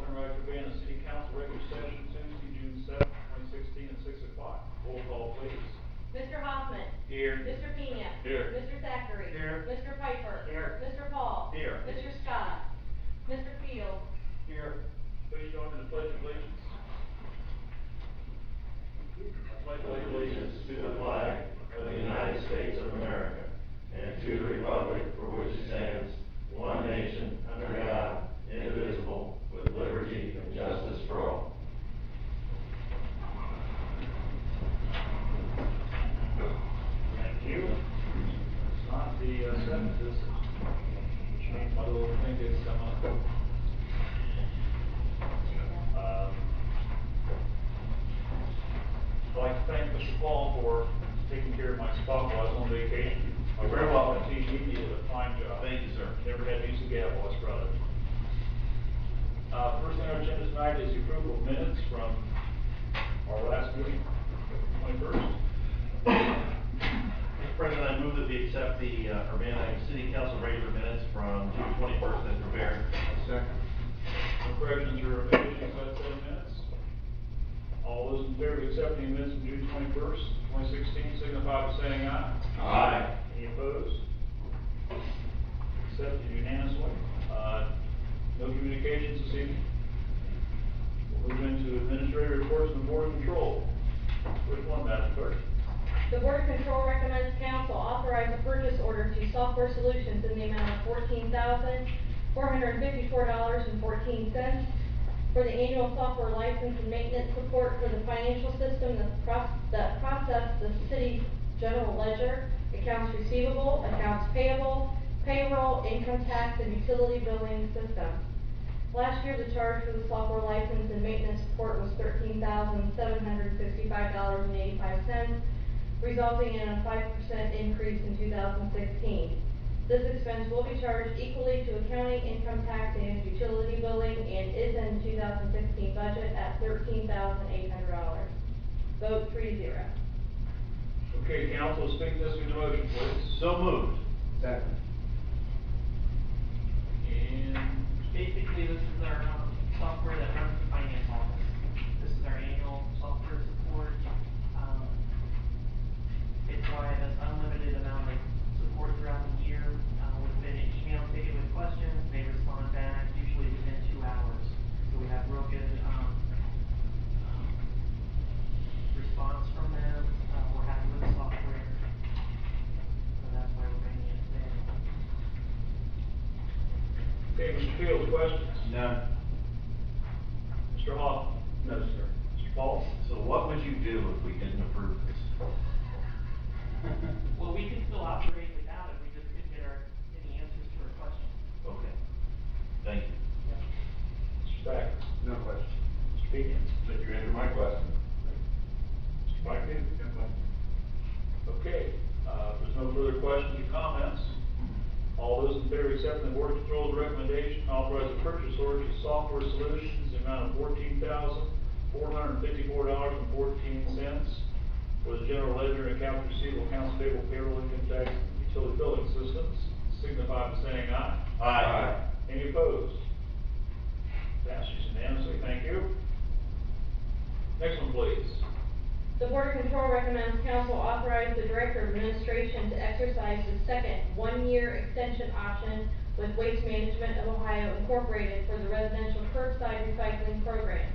open right for Urbana City Council regular session Tuesday, June 7th, 2016 at 6 o'clock. Roll call, please. Mr. Hoffman. Here. Mr. Pena. Here. Mr. Thackeray. Here. Mr. Piper. Here. Mr. Paul. Here. Mr. Scott. Mr. Fields. Here. Please join in the Pledge of Allegiance. I pledge allegiance to the flag of the United States of America and to the republic for which it stands, one nation, under God, indivisible, with liberty and justice for all. Thank you. It's not the 7th, is it? Which means my little thing didn't come up. I'd like to thank Mr. Paul for taking care of my spot while I was on vacation. You're very welcome. He did a fine job. Thank you, sir. Never had to use a gavel, that's brother. First thing on our agenda tonight is the approval of minutes from our last meeting, 21st. Mr. President, I move that we accept the Urbana City Council regular minutes from June 21st as prepared. Second. No corrections or revisions to that set of minutes. All those in favor of accepting the minutes from June 21st, 2016, signify by saying aye. Aye. Any opposed? Accepted unanimously. No communications this evening. We'll move into administrative reports from the Board of Control. Which one, Madam Clerk? The Board of Control recommends council authorize a purchase order to Software Solutions in the amount of $14,454.14 for the annual software license and maintenance support for the financial system that process the city's general ledger, accounts receivable, accounts payable, payroll, income tax, and utility billing systems. Last year, the charge for the software license and maintenance support was $13,765.85, resulting in a 5% increase in 2016. This expense will be charged equally to accounting, income tax, and utility billing, and is in the 2016 budget at $13,800. Vote 3-0. Okay, council, speak this with the motion, please. So moved. Second. And Basically, this is our software that runs the finance office. This is our annual software support. It's why this unlimited amount of support throughout the year. Within an email ticket with questions, they respond back usually within 2 hours. So we have real good response from them. We're happy with the software. So that's why we're bringing it today. okay, Mr. Fields, questions? None. Mr. Hoffman? No, sir. Mr. Paul? So what would you do if we didn't approve this? Well, we can still operate without it. We just couldn't get any answers to our questions. Okay. Thank you. Mr. Thacker? No question. Mr. Pena? Did you answer my question? Mr. Piper? Okay, if there's no further questions or comments, all those in favor of accepting the Board of Control's recommendation, authorize the purchase order to Software Solutions, the amount of $14,454.14 for the general ledger, accounts receivable, accounts payable, payroll, income tax, and utility billing systems, signify by saying aye. Aye. Any opposed? Passes unanimously, thank you. Next one, please. The Board of Control recommends council authorize the Director of Administration to exercise the second one-year extension option with Waste Management of Ohio Incorporated for the residential curbside recycling program.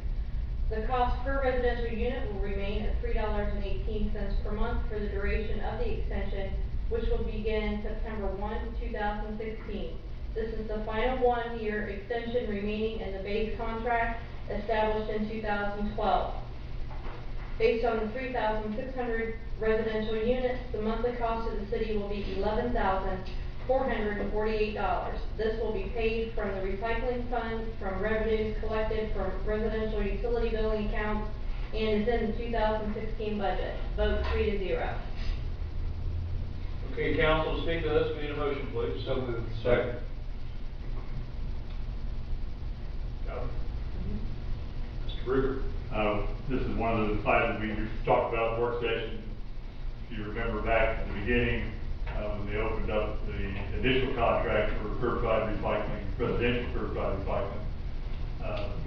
The cost per residential unit will remain at $3.18 per month for the duration of the extension, which will begin September 1, 2016. This is the final one-year extension remaining in the base contract established in 2012. Based on the 3,600 residential units, the monthly cost to the city will be $11,448. This will be paid from the recycling fund, from revenues collected from residential utility billing accounts, and is in the 2016 budget. Vote 3-0. Okay, council, to speak to this, we need a motion, please. So moved. Second. Mr. Ruger? This is one of the items we talked about at work session. If you remember back at the beginning, when they opened up the initial contract for curbside recycling, residential curbside recycling,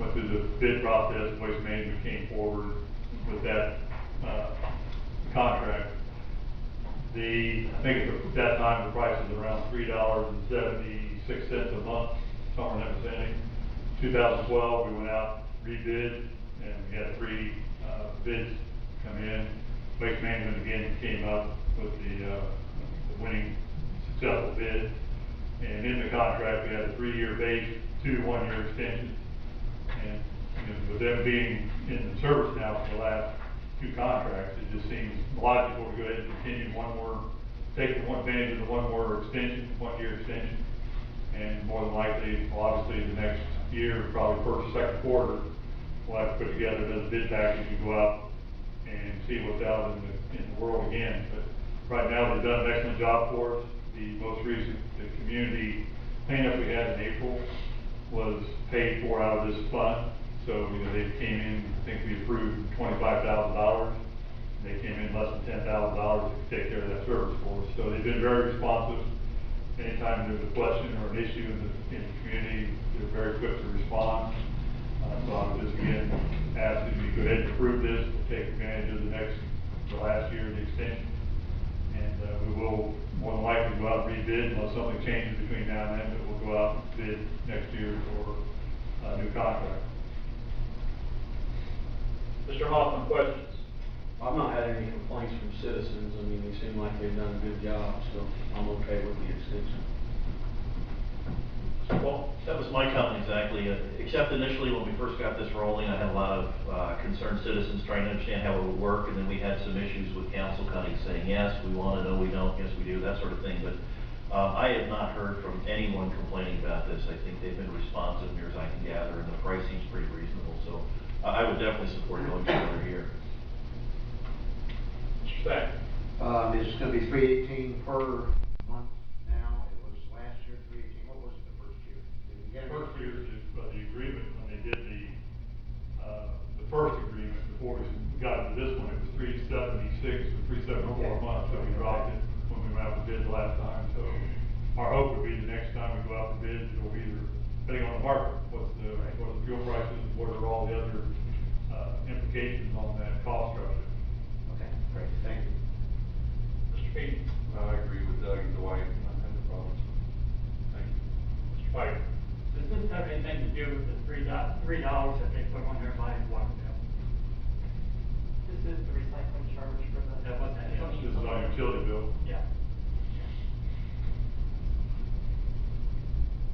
went through the bid process, Waste Management came forward with that, contract. I think at that time, the price was around $3.76 a month, somewhere in that vicinity. 2012, we went out, rebid, and we had 3 bids come in. Waste Management again came up with the winning successful bid. And in the contract, we had a 3-year base, 2 1-year extensions. And with them being in the service now for the last 2 contracts, it just seems logical to go ahead and continue take the advantage of the 1 more extension, 1-year extension. And more than likely, well, obviously the next year, probably first, second quarter, we'll have to put together another bid package and go out and see what's out in the world again. But right now, they've done an excellent job for us. The most recent, the community cleanup we had in April was paid for out of this fund. So, they came in, I think we approved $25,000. They came in less than $10,000 to take care of that service for us. So they've been very responsive. Anytime there's a question or an issue in the community, they're very quick to respond. So I would just again ask that you go ahead and approve this, to take advantage of the last year of the extension. And we will more than likely go out and rebid unless something changes between now and then, but we'll go out and bid next year for a new contract. Mr. Hoffman, questions? I've not had any complaints from citizens. I mean, they seem like they've done a good job, so I'm okay with the extension. Mr. Paul? That was my comment exactly, except initially when we first got this rolling, I had a lot of concerned citizens trying to understand how it would work, and then we had some issues with council kind of saying, yes, we want to, no, we don't, yes, we do, that sort of thing. But I have not heard from anyone complaining about this. I think they've been responsive, near as I can gather, and the price seems pretty reasonable. So I would definitely support going to another year. Mr. Stack? It's gonna be $318 per month now. It was last year, $318. What was it the first year? Did we get it? First year, the agreement, when they did the first agreement, before we got into this one, it was $376 or $374 a month, so we dropped it when we went out to bid the last time. So our hope would be the next time we go out to bid, it'll be either, depending on the market, what are the fuel prices, what are all the other implications on that cost structure. Okay, great, thank you. Mr. Payne? I agree with Doug and Dwight, not have a problem. Thank you. Mr. Piper? Does this have anything to do with the $3 that they put on everybody's water bill? This is the recycling charge for the. That was that, yeah. This is on your utility bill. Yeah.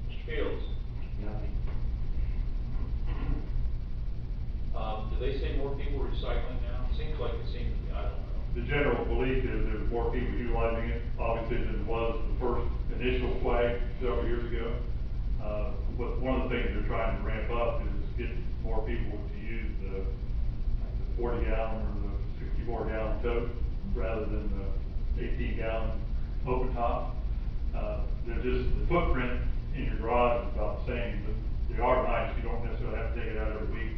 Mr. Fields? Nothing. Do they say more people are recycling now? Seems like it seems to be, I don't know. The general belief is there's more people utilizing it, obviously, than was the first initial flag several years ago. But one of the things they're trying to ramp up is get more people to use the 40-gallon or the 64-gallon tote rather than the 18-gallon open top. They're just, the footprint in your garage is about the same, but they are nice. You don't necessarily have to take it out every week,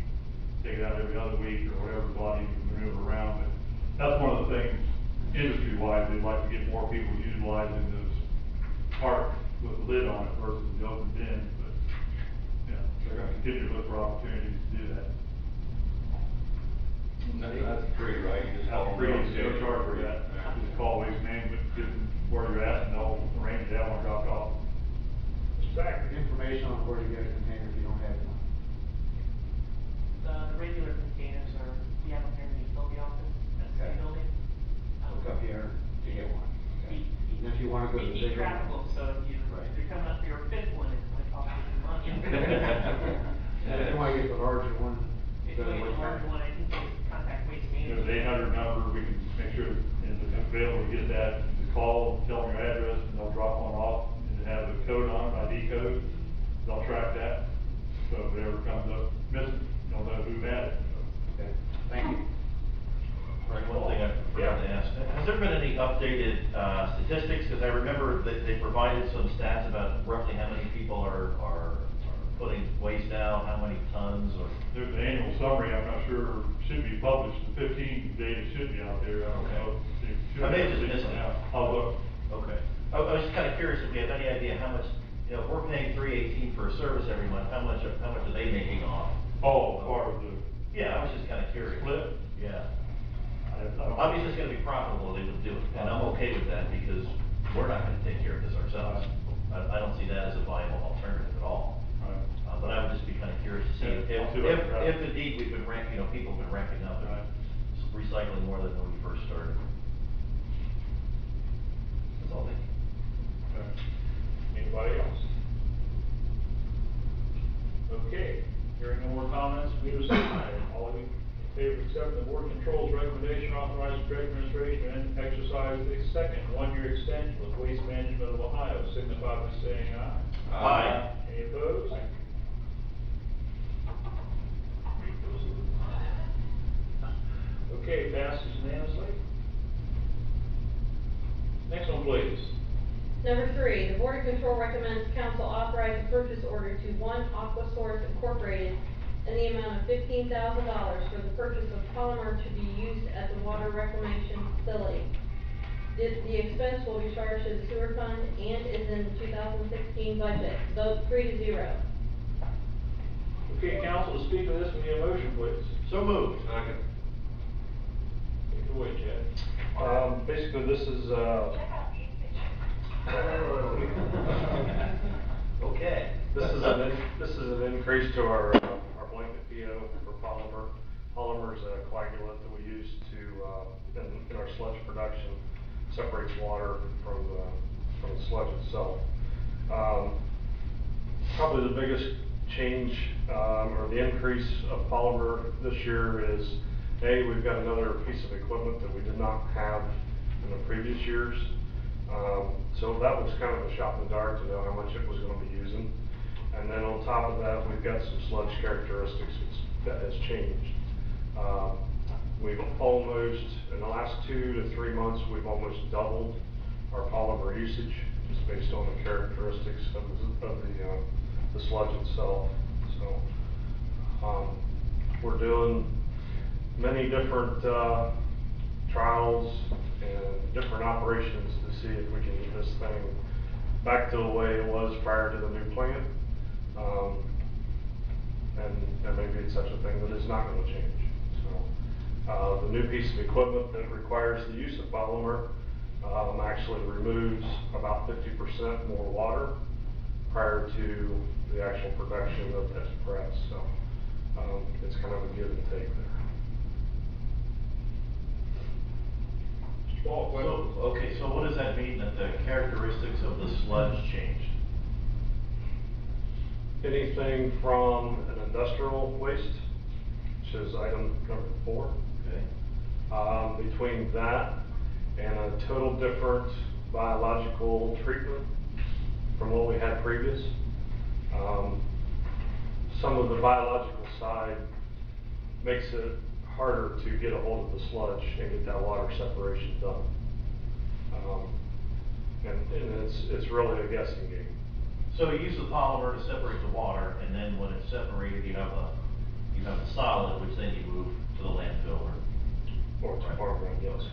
take it out every other week or whatever body you can maneuver around. But that's one of the things industry-wise, they'd like to get more people utilizing those carts with the lid on it versus the open bin. But yeah, they're going to continue to look for opportunities to do that. That's free, right? You just That's free, no charge for that. Just call Waste Management, give them where you're at, and they'll arrange to have one dropped off. Mr. Stack? Information on where to get a container if you don't have one. The regular containers are, we have them here in the utility office, at the Okay. city building. Look up here to get one. Okay. And if you wanna go to We the keep bigger track of them, one. so if you're coming up for your 5th one, it's gonna cost you some money. And if you wanna get the larger one, If you go to want Waste a larger Management. one, I think it's contact Waste There's Management. an 800 number, we can make sure, and if it's available to get that, just call, tell them your address, and they'll drop one off, and have a code on it, ID code, they'll track that, so if it ever comes up missing, they'll know who had it. Okay, thank you. Right, one thing I forgot to ask, has there been any updated statistics? Because I remember that they provided some stats about roughly how many people are putting waste out, how many tons, or. There's an annual summary, I'm not sure, should be published, the 15 data should be out there, I don't know. It should I may have be just missed it. out. I'll look. Okay. I was just kind of curious if we have any idea how much, if we're paying $318 for a service every month, how much are they making off? Oh, part of the. Yeah, I was just kinda curious. Split? Yeah. I don't- Obviously, it's gonna be profitable, they would do it, and I'm okay with that, because we're not gonna take care of this ourselves. I don't see that as a viable alternative at all. Right. But I would just be kinda curious to see Yeah, I'll see what I can if indeed we've been people have been ranking up and Right. recycling more than when we first started. That's all, thank you. Okay. Anybody else? Okay, hearing no more comments, meter say aye. All in favor of accepting the board control's recommendation, authorizing the director administration and exercise a second one-year extension with Waste Management of Ohio, signify by saying aye. Aye. Any opposed? Okay, passes unanimously. Next one, please. Number 3, the Board of Control recommends council authorize a purchase order to One Aqua Source Incorporated in the amount of $15,000 for the purchase of polymer to be used at the water reclamation facility. The expense will be charged to the sewer fund and is in the 2016 budget. Vote 3-0. Okay, council, to speak to this, we need a motion, please. So moved. Take it away, Chad. Basically, this is, Okay. this is an increase to our blanket PO for polymer. Polymer is a coagulant that we use to, in our sludge production, separates water from the sludge itself. Probably the biggest change, or the increase of polymer this year is, we've got another piece of equipment that we did not have in the previous years. So that was kind of a shot in the dark to know how much it was gonna be using. And then on top of that, we've got some sludge characteristics that has changed. We've almost, in the last 2 to 3 months, we've almost doubled our polymer usage, just based on the characteristics of the sludge itself. So, we're doing many different, trials and different operations to see if we can get this thing back to the way it was prior to the new plant. And maybe it's such a thing that it's not gonna change. So, the new piece of equipment that requires the use of polymer, actually removes about 50% more water prior to the actual production of this press. So, it's kind of a give and take there. So what does that mean, that the characteristics of the sludge changed? Anything from an industrial waste, which is item number 4. Okay. Between that and a total different biological treatment from what we had previous. Some of the biological side makes it harder to get a hold of the sludge and get that water separation done. And it's really a guessing game. So you use the polymer to separate the water, and then when it's separated, you have a solid, which then you move to the landfill Or to farmland, yes.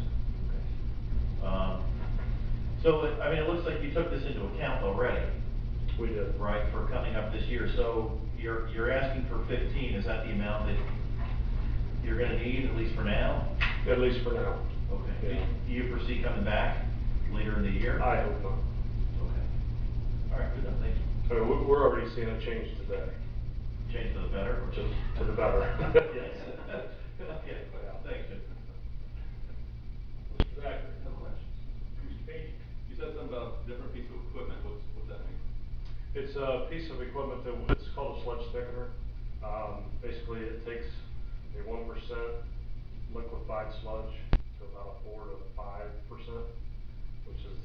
So, I mean, it looks like you took this into account already, We did. right, for coming up this year. So you're asking for 15, is that the amount that you're gonna need, at least for now? At least for now. Okay. Yeah. Do you foresee coming back later in the year? I hope not. Okay. All right, good enough, thank you. I mean, we're already seeing a change today. Change to the better, or just? To the better. Yes. Okay, thanks, Jim. Mr. Zachary? No questions. Mr. Payne? You said something about a different piece of equipment, what's that mean? It's a piece of equipment it's called a sludge thickener. Basically, it takes a 1% liquefied sludge to about a 4 to 5%, which is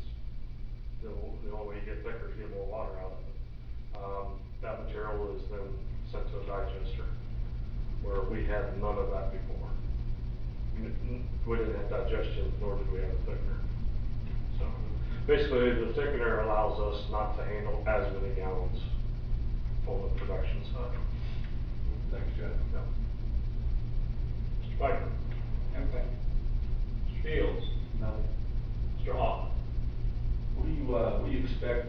the only way you get thicker is get more water out of it. That material is then sent to a digester, where we had none of that before. We didn't have digestion, nor did we have a thickener. So basically, the thickener allows us not to handle as many gallons on the production side. Thanks, Chad. Yeah. Mr. Piper? Okay. Mr. Fields? Nothing. Mr. Hoffman? What do you expect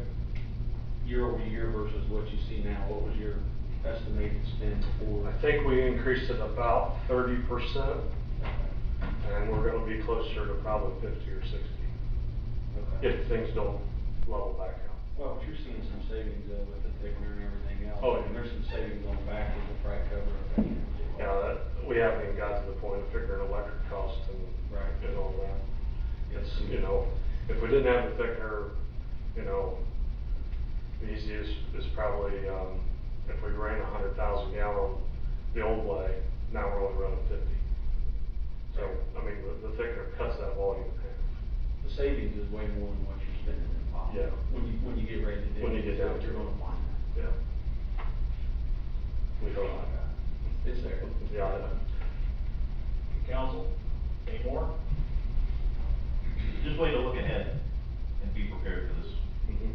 year over year versus what you see now? What was your estimated spend before? I think we increased it about 30%, and we're gonna be closer to probably 50 or 60, Okay. if things don't level back out. Well, but you're seeing some savings with the thickener and everything else. Oh, yeah. And there's some savings on the back end to probably cover up. Yeah, we haven't even got to the point of figuring electric costs and, Right. and all that. It's, you know, if we didn't have the thickener, you know, the easiest is probably, if we ran 100,000 gallon the old way, now we're only running 50. So, I mean, the thickener cuts that volume in half. The savings is way more than what you're spending in power. Yeah. When you get ready to do it. When you get down to You're it. gonna find that. Yeah. We hope. It's there. Yeah, I know. Council, any more? Just way to look ahead and be prepared for this. Mhm.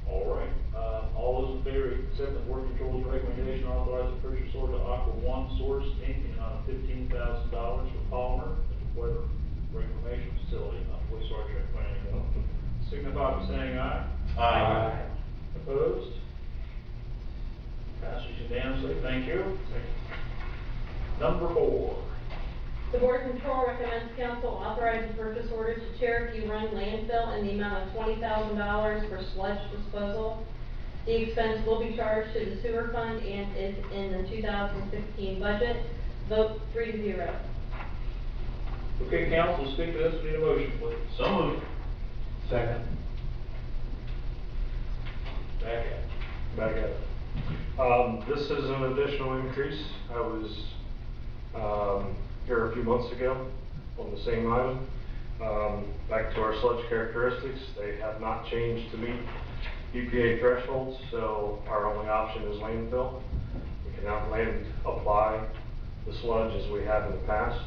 All right, all those in favor accept the board control's recommendation, authorize the purchase order to Aqua One Source Inc. in amount of $15,000 for polymer at the weather reclamation facility, not the wastewater treatment plant anymore. Signify by saying aye. Aye. Opposed? Passes unanimously, thank you. Number 4. The Board of Control recommends council authorize the purchase order to Cherokee Run Landfill in the amount of $20,000 for sludge disposal. The expense will be charged to the sewer fund and is in the 2016 budget. Vote 3-0. Okay, council, speak to this, we need a motion, please. So moved. Second. Back at it. Back at it. This is an additional increase. I was, here a few months ago on the same item. Back to our sludge characteristics, they have not changed to meet EPA thresholds, so our only option is landfill. We cannot apply the sludge as we have in the past.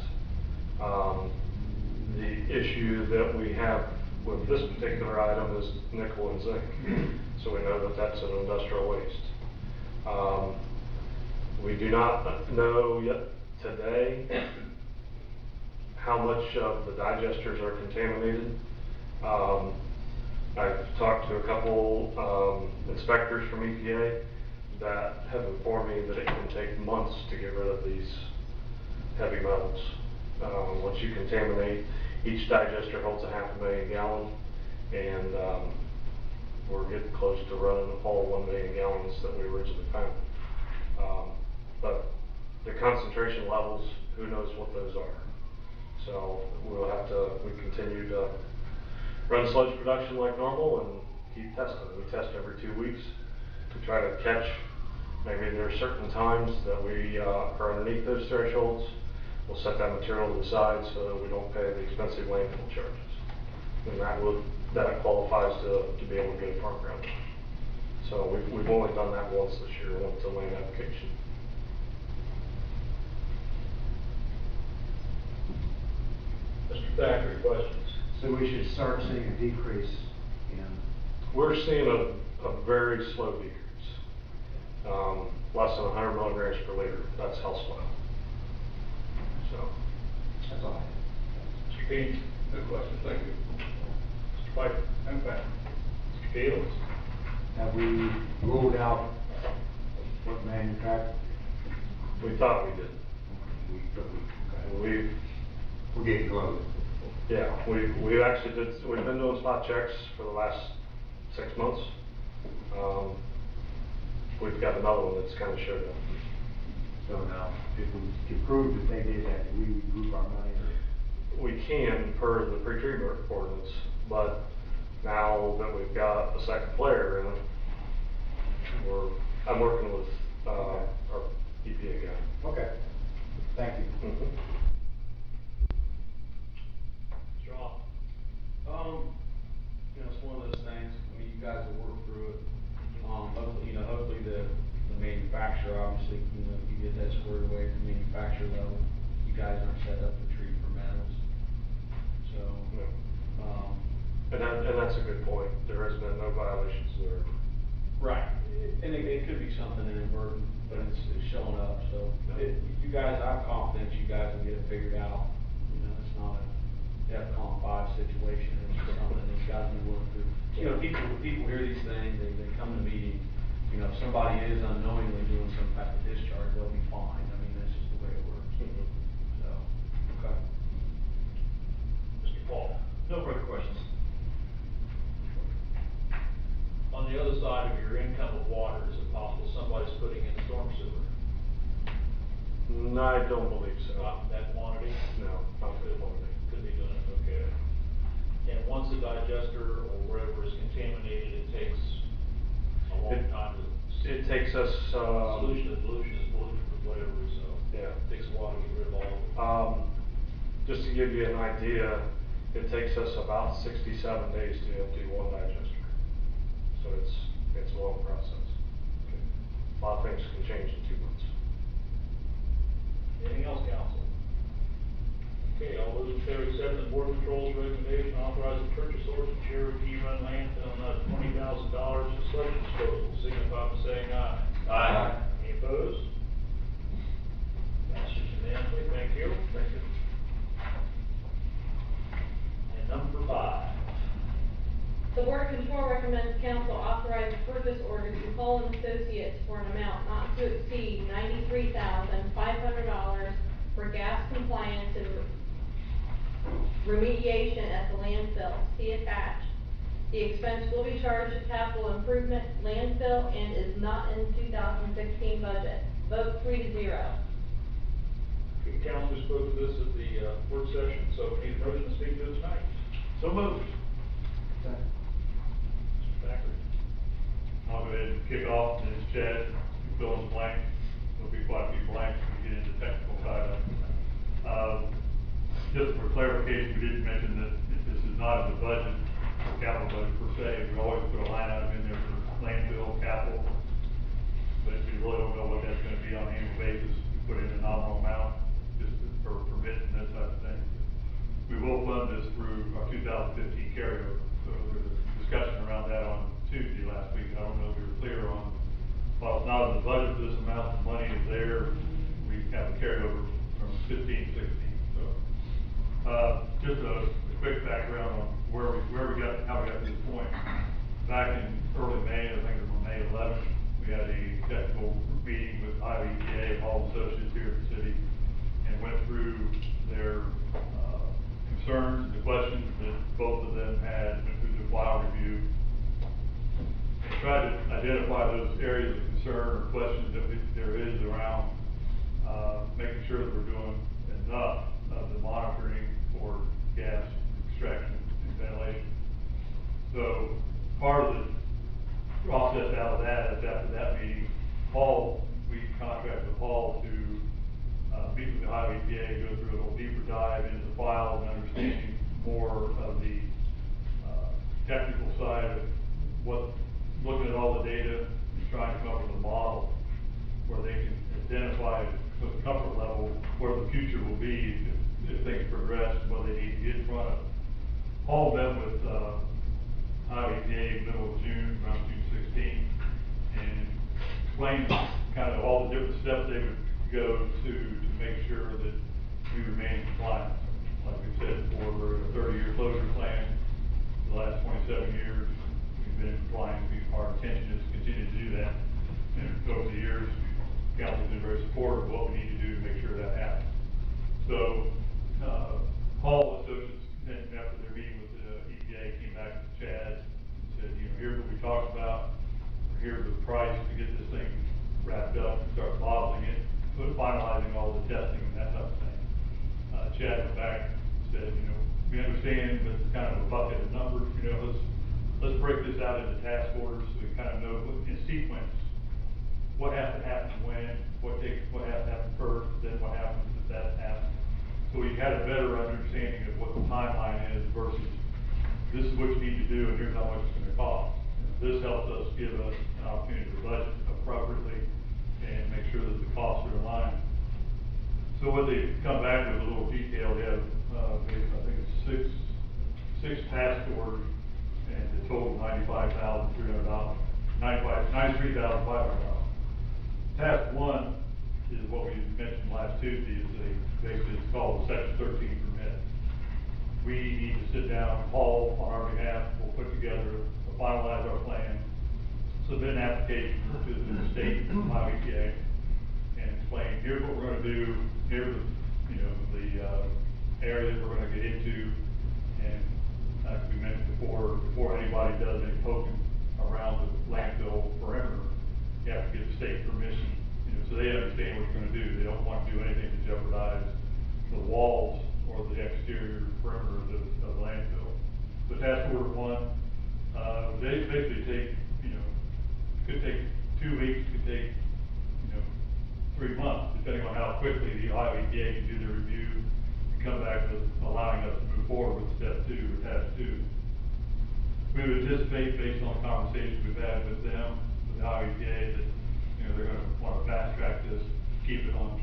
The issue that we have with this particular item is nickel and zinc, so we know that that's an industrial waste. We do not know yet today how much of the digesters are contaminated. I've talked to a couple inspectors from EPA that have informed me that it can take months to get rid of these heavy metals. Once you contaminate, each digester holds 500,000 gallons, and we're getting close to running all 1 million gallons that we originally found. But the concentration levels, who knows what those are. So we continue to run sludge production like normal and keep testing. We test every 2 weeks to try to catch, maybe there are certain times that we are underneath those thresholds. We'll set that material to the side so that we don't pay the expensive landfill charges. And that qualifies to be able to get a farm ground. So we've only done that once this year, once the land application. Mr. Thackeray, questions? So we should start seeing a decrease in. We're seeing a very slow decrease. Less than 100 milligrams per liter. That's how slow. So. That's all. Mr. King? Good question, thank you. Mr. Piper? Okay. Mr. Fields? Have we ruled out what manufacturer? We thought we did. Okay. We're getting close. Yeah, we've actually we've been doing spot checks for the last 6 months. We've got another one that's kind of showed up. So now, if we can prove that they did that, do we regroup our money or? We can per the pre-treatment ordinance, but now that we've got a second player in it, I'm working with our EPA guy. Okay. Thank you. Mhm. Strong. It's one of those things, I mean, you guys will work through it. Hopefully the manufacturer, obviously, if you get that squared away at the manufacturer level, you guys aren't set up to treat for metals. So, And that's a good point. There has been no violations there. right, and it could be something inadvertent, but it's showing up, so you guys, I'm confident you guys will get it figured out. It's not a DEFCON 5 situation, it's something that you guys will work through. People hear these things, they come to meetings, you know, if somebody is unknowingly doing some type of discharge, they'll be fined. I mean, that's just the way it works. So, okay. Mr. Paul? No further questions. On the other side of your income of water, is it possible somebody's putting in storm sewer? No, I don't believe so. Not that quantity? No, not that quantity. Could be doing it, okay. And once the digester or wherever is contaminated, it takes a long time to. It takes us, Solution to pollution is pollution to flavor, so. Yeah. It takes a while to get rid of all of it. just to give you an idea, it takes us about 67 days to empty one digester. So it's a long process. A lot of things can change in 2 months. Anything else, council? Okay, all those in favor accepting the board control's recommendation, authorize the purchase order from Cherokee Run landfill, not $20,000 for sludge disposal, signify by saying aye. Aye. Any opposed? Passes unanimously, thank you. Thank you. And number 5. The Board of Control recommends council authorize the purchase order to Hull and Associates for an amount not to exceed $93,500 for gas compliance and remediation at the landfill. See attached. The expense will be charged to capital improvement landfill and is not in 2016 budget. Vote 3-0. Okay, council spoke to this at the work session, so we need a motion to speak to it tonight. So moved. Mr. Thacker. I'll go ahead and kick off, and it's Chad, fill in the blanks. There'll be quite a few blanks when we get into technical side of it. Just for clarification, we did mention that this is not in the budget, capital budget per se. We always put a line item in there for landfill capital. But we really don't know what that's gonna be on an annual basis. We put in a nominal amount, just for permits and that type of thing. We will fund this through our 2015 carryover. So there was a discussion around that on Tuesday last week. I don't know if we were clear on, while it's not in the budget for this amount, the money is there. We have a carryover from 15, 16, so. Just a quick background on where we got, how we got to this point. Back in early May, I think it was on May 11th, we had a technical meeting with EPA, all associates here at the city, and went through their concerns, the questions that both of them had, went through the file review, and tried to identify those areas of concern or questions that there is around making sure that we're doing enough of the monitoring for gas extraction and ventilation. So part of the process out of that is after that meeting, we contracted with Paul to meet with the Ohio EPA, go through a little deeper dive into the file and understanding more of the technical side of looking at all the data and trying to come up with a model where they can identify with a comfort level where the future will be if things progress, what they need to get in front of. Paul met with EPA middle of June, around June 16th, and explained kind of all the different steps they would go to make sure that we remain compliant. Like we said before, we're in a 30-year closure plan. For the last 27 years, we've been in compliance. Our intention is to continue to do that. And over the years, council's been very supportive of what we need to do to make sure that happens. So, Paul Associates, after their meeting with the EPA, came back to Chad and said, here's what we talked about. Here's the price to get this thing wrapped up and start modeling it, finalizing all the testing and that type of thing. Chad went back and said, we understand, but it's kind of a bucket of numbers. Let's break this out into task orders so we kind of know in sequence what has to happen when, what has to happen first, then what happens if that happens. So we had a better understanding of what the timeline is versus this is what you need to do and here's how much it's going to cost. This helps us give us an opportunity to budget appropriately and make sure that the costs are in line. So what they come back with a little detail, they have, I think it's six task orders, and the total $95,300, $93,500. Task 1 is what we mentioned last Tuesday, basically it's called the Section 13 permit. We need to sit down, Paul on our behalf, we'll put together, finalize our plan, submit an application to the state Ohio EPA and explain, here's what we're gonna do, here's the, you know, the area that we're gonna get into, and like we mentioned before anybody does any poking around the landfill perimeter, you have to get state permission, you know, so they understand what you're gonna do. They don't want to do anything to jeopardize the walls or the exterior perimeter of the landfill. So task order 1, they basically take, you know, could take 2 weeks, could take, you know, 3 months, depending on how quickly the Ohio EPA can do their review and come back with allowing us to move forward with step 2 or task 2. We would anticipate, based on the conversations we've had with them, with the Ohio EPA, that, you know, they're gonna wanna fast track this, keep it on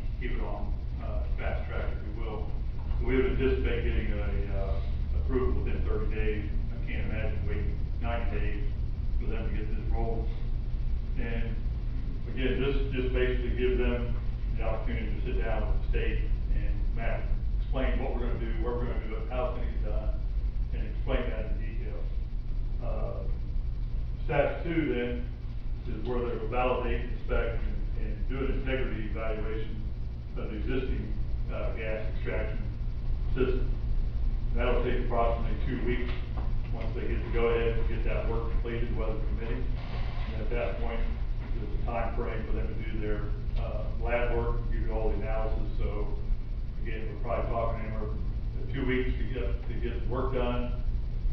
fast track, if you will. So we would anticipate getting approval within 30 days. I can't imagine waiting 90 days for them to get this rolling. And again, just basically give them the opportunity to sit down with the state and explain what we're gonna do, where we're gonna do it, how it's gonna get done, and explain that in detail. Stage 2 then is where they'll validate, inspect, and do an integrity evaluation of the existing gas extraction system. That'll take approximately 2 weeks once they get to go ahead and get that work completed, weather permitting. And at that point, there's a time frame for them to do their lab work, do all the analysis. So again, we're probably talking anywhere from 2 weeks to get the work done,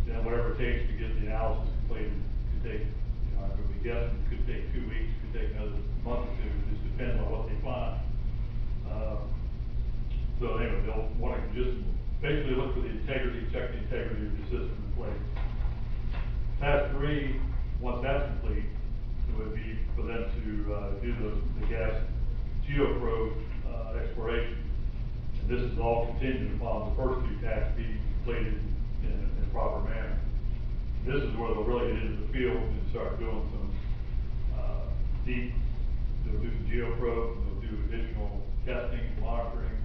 then whatever it takes to get the analysis completed. Could take, you know, I would be guessing, it could take 2 weeks, could take another month or 2, it just depends on what they find. So anyway, they'll want to just basically look for the integrity, check the integrity of the system in place. Task 3, once that's complete, it would be for them to do the gas geoprobe exploration. And this is all contingent upon the first 2 tasks being completed in a proper manner. This is where they'll really get into the field and start doing some they'll do some geoprobe, they'll do additional testing and monitoring,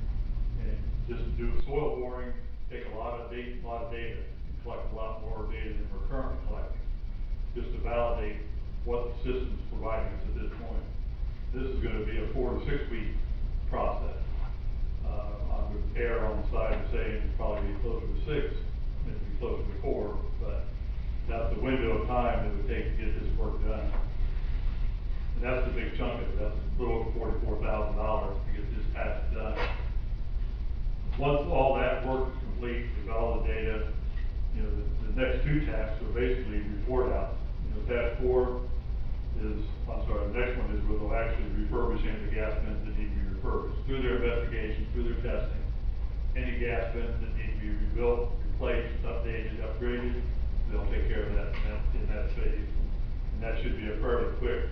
and just do a soil boring, take a lot of data, and collect a lot more data than we're currently collecting, just to validate what the system's providing us at this point. This is gonna be a 4 to 6 week process. I would err on the side of saying it's probably be closer to 6, maybe closer to 4, but that's the window of time that it would take to get this work done. And that's the big chunk of it. That's a little over $44,000 to get this task done. Once all that work is complete, we've got all the data, you know, the next 2 tasks are basically report out. You know, task 4 is, the next one is where they'll actually refurbish any of the gas vents that need to be refurbished. Through their investigation, through their testing, any gas vents that need to be rebuilt, replaced, updated, upgraded, they'll take care of that in that phase. And that should be a fairly quick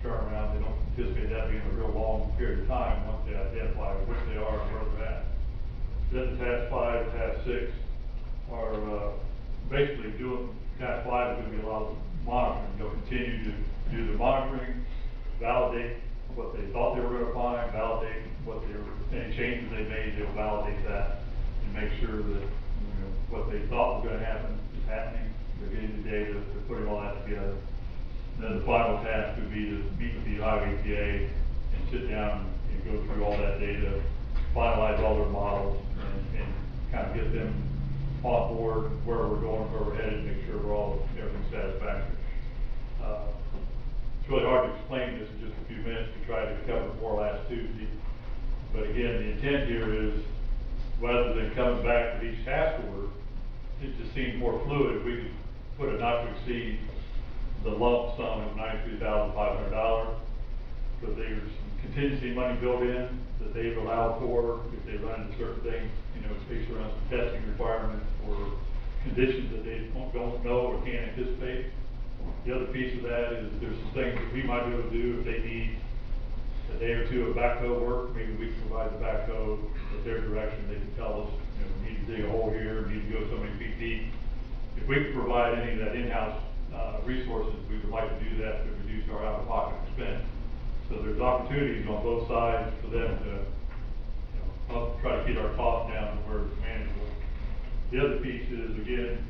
turnaround. They don't anticipate that being a real long period of time once they identify which they are and where they're at. Then task 5 and task 6 are basically doing, task 5 is going to be a lot of monitoring. They'll continue to do the monitoring, validate what they thought they were going to find, validate what any changes they made, they'll validate that and make sure that, you know, what they thought was going to happen is happening. They're getting the data, they're putting all that together. Then the final task would be to meet with the Ohio EPA and sit down and go through all that data, finalize all their models, and kind of get them on board where we're going, where we're headed, make sure everything's satisfactory. It's really hard to explain this in just a few minutes to try to cover more last Tuesday. But again, the intent here is, rather than coming back with each task order, it just seemed more fluid if we could put a not to exceed the lump sum of $93,500, because there's some contingency money built in that they've allowed for if they run into certain things, you know, especially around some testing requirements or conditions that they don't know or can't anticipate. The other piece of that is there's some things that we might be able to do if they need a day or 2 of backhoe work. Maybe we can provide the backhoe with their direction. They can tell us, you know, we need to dig a hole here, we need to go so many feet deep. If we can provide any of that in-house resources, we would like to do that to reduce our out-of-pocket expense. So there's opportunities on both sides for them to, you know, help try to get our costs down to where it's manageable. The other piece is, again,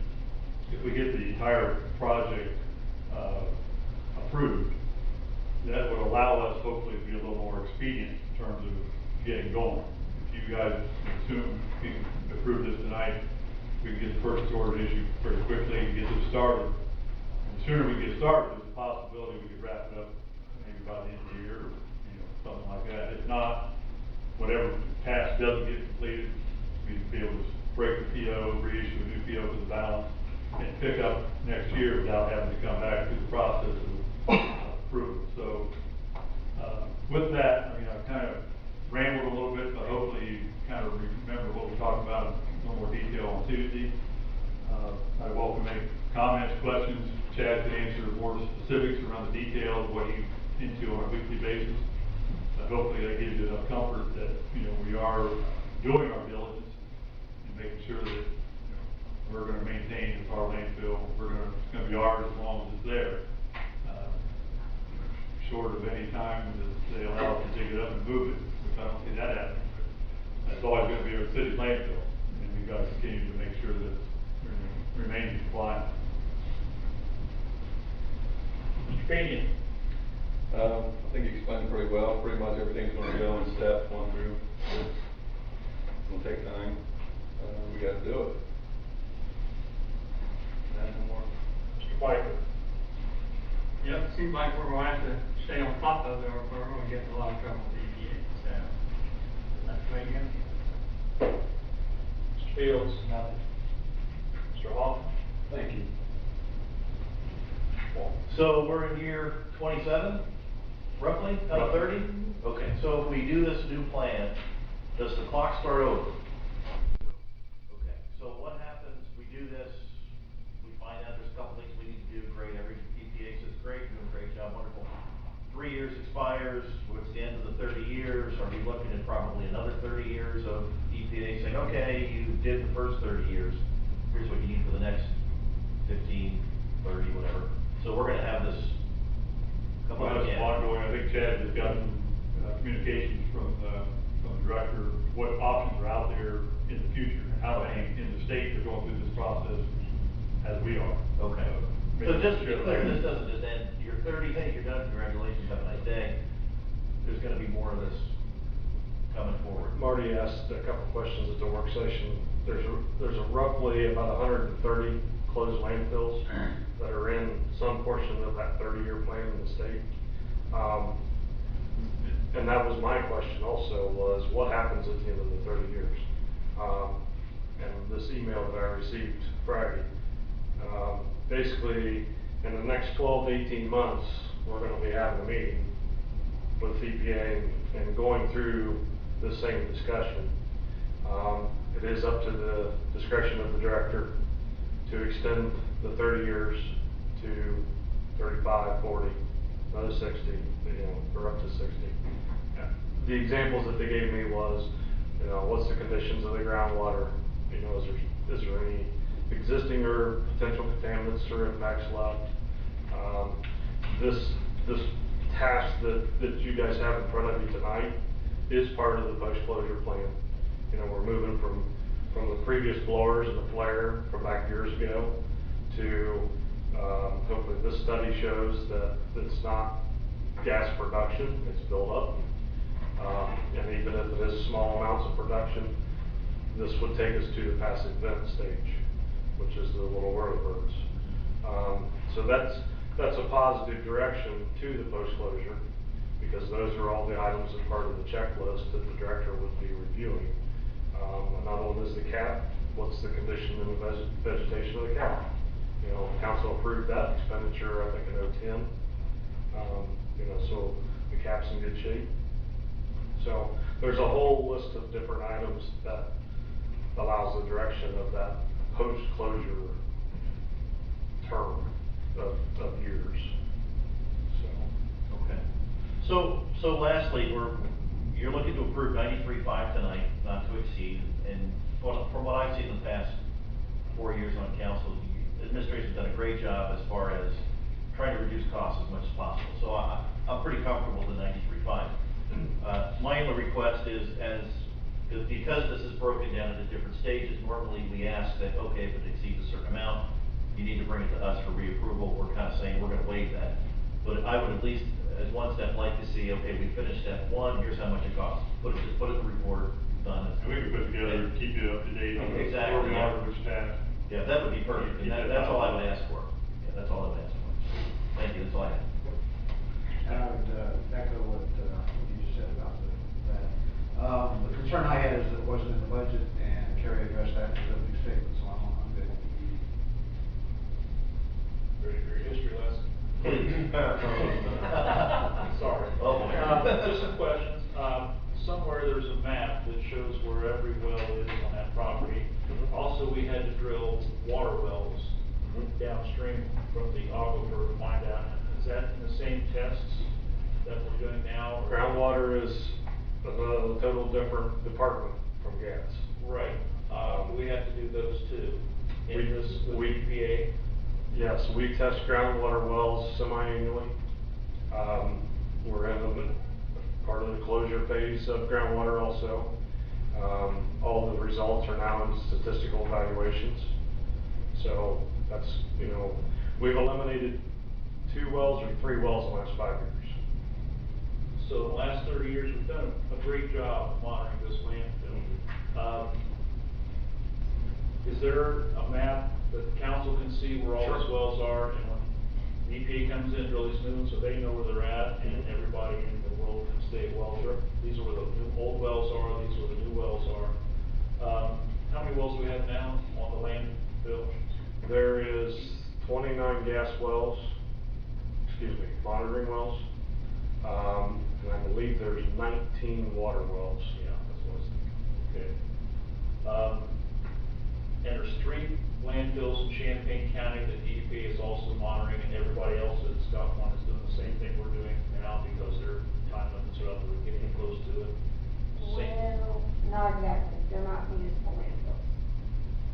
if we get the entire project approved, that would allow us hopefully to be a little more expedient in terms of getting going. If you guys assume we can approve this tonight, we can get the purchase order issued pretty quickly and get this started. And the sooner we get started, there's a possibility we could wrap it up maybe by the end of the year, or, something like that. If not, whatever task doesn't get completed, we'd be able to break the PO, reissue a new PO for the balance, and pick up next year without having to come back through the process of approval. So, with that, I kind of rambled a little bit, but hopefully you kind of remember what we talked about in a little more detail on Tuesday. I welcome any comments, questions. Chad can answer more specifics around the details of what he's into on a weekly basis. Hopefully that gives you enough comfort that, we are doing our diligence and making sure that, we're gonna maintain our landfill. It's gonna be ours as long as it's there. Short of any time that they allow us to dig it up and move it, which I don't see that happening. That's always gonna be our city's landfill, and we've got to continue to make sure that it remains compliant. Mr. Pena? I think you explained it pretty well. Pretty much everything's gonna go in step 1 through 6. It's gonna take time. We gotta do it. No more. Mr. Piper? Yep, it seems like we're gonna have to stay on top of it, or we're gonna get in a lot of trouble with EPA, so. That's the way it goes. Mr. Fields? Nothing. Mr. Hoffman? Thank you. Paul? So we're in year 27, roughly, out of 30? Okay, so if we do this new plan, does the clock start over? Okay, so what happens, we do this, we find out there's a couple things we need to do, great, every EPA says, great, doing a great job, wonderful. 3 years expires, what's the end of the 30 years, are we looking at probably another 30 years of EPA saying, okay, you did the first 30 years, here's what you need for the next 15, 30, whatever. So we're gonna have this couple Well, of that's ongoing. I think Chad has gotten communications from the director, what options are out there in the future, and how many in the state are going through this process as we are. Okay. So, So just to be clear, this doesn't just end, you're 30, hey, you're done, congratulations, have a nice day. There's gonna be more of this coming forward. Marty asked a couple questions at the work session. There's a roughly about 130 closed landfills that are in some portion of that 30-year plan in the state. And that was my question also, was what happens at the end of the 30 years? And this email that I received Friday, basically in the next 12 to 18 months, we're gonna be having a meeting with EPA and going through this same discussion. It is up to the discretion of the director to extend the 30 years to 35, 40, another 60, or up to 60. The examples that they gave me was, what's the conditions of the groundwater? Is there any existing or potential contaminants or impacts left? This task that you guys have in front of you tonight is part of the post-closure plan. We're moving from the previous blowers and the flare from back years ago to, hopefully this study shows that it's not gas production, it's buildup. And even if it is small amounts of production, this would take us to the passive vent stage, which is the little whirlybirds. So that's a positive direction to the post-closure, because those are all the items as part of the checklist that the director would be reviewing. Another one is the cap. What's the condition and the vegetation of the cap? Council approved that expenditure, I think in 2010. So the cap's in good shape. So there's a whole list of different items that allows the direction of that post-closure term of years. Okay. So lastly, you're looking to approve 93.5 tonight, not to exceed, and from what I've seen in the past 4 years on council, the administration's done a great job as far as trying to reduce costs as much as possible. So I'm pretty comfortable with the 93.5. My only request is because this is broken down into different stages, normally we ask that, okay, if it exceeds a certain amount, you need to bring it to us for reapproval. We're kind of saying we're going to waive that. But I would at least, as one step, like to see, okay, we finished step one, here's how much it costs. Just put it in the report, done. And we can put together, keep you up to date on Exactly, where we yeah. are with staff. Yeah, that would be perfect, and that's all I would ask for. Yeah, that's all I would ask for. Thank you, that's all I have. And I would echo what you just said about that. The concern I had is that it wasn't in the budget, and Kerry addressed that in the opening statement, so I'm good. Ready for your history lesson? Sorry. Oh, boy. Just some questions. Somewhere there's a map that shows where every well is on that property. Also, we had to drill water wells downstream from the aquifer to find out, is that in the same tests that we're doing now? or- Groundwater is a total different department from gas. Right, we have to do those too. In We- this, with we- EPA, Yes, we test groundwater wells semi-annually. We're in the part of the closure phase of groundwater also. All the results are now in statistical evaluations. So that's, we've eliminated 2 wells or 3 wells in the last 5 years. so in the last 30 years, we've done a great job of monitoring this landfill. Is there a map that the council can see where all those Sure. wells are, and when the EPA comes in, really smooth, so they know where they're at, and everybody in the world can say, well, these are where the new old wells are, these are where the new wells are. How many wells do we have now on the landfill? There is 29 gas wells, monitoring wells. And I believe there's 19 water wells. Yeah, that's what I was thinking. Okay. And there's 3 landfills in Champaign County that the EPA is also monitoring, and everybody else that's got one is doing the same thing we're doing now because their time limits are up, we're getting close to it. Well, not exactly, they're not municipal landfills,